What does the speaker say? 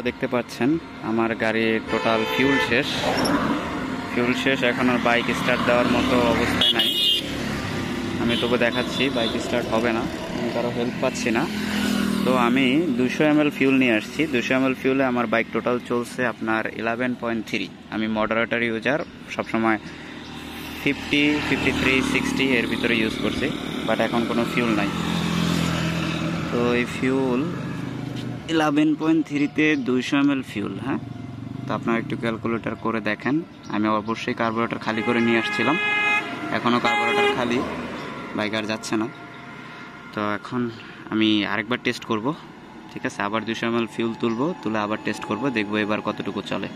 দেখতে পাচ্ছেন আমার গাড়ির টোটাল ফিউল শেষ এখন আর বাইক স্টার্ট দেওয়ার মতো অবস্থায় নাই। আমি তবু দেখাচ্ছি বাইক স্টার্ট হবে না, আমি কারো হেল্প পাচ্ছি না। তো আমি 200 ml ফিউল নিয়ে আসছি। 200 ml ফিউলে আমার বাইক টোটাল চলছে আপনার 11.3। আমি মডারেটর ইউজার, সবসময় 50, 53, 60 এর ভিতরে ইউজ করছি, বাট এখন কোনো ফিউল নাই। তো এই ফিউল 11.3-তে 200 ml ফিউল। হ্যাঁ, তো আপনারা একটু ক্যালকুলেটর করে দেখেন। আমি অবশ্যই কার্বোরেটর খালি করে নিয়ে আসছিলাম, এখনও কার্বোরেটর খালি, বাইক আর যাচ্ছে না। তো এখন আমি আরেকবার টেস্ট করব, ঠিক আছে? আবার 200 ml ফিউল তুলে আবার টেস্ট করব, দেখবো এবার কতটুকু চলে।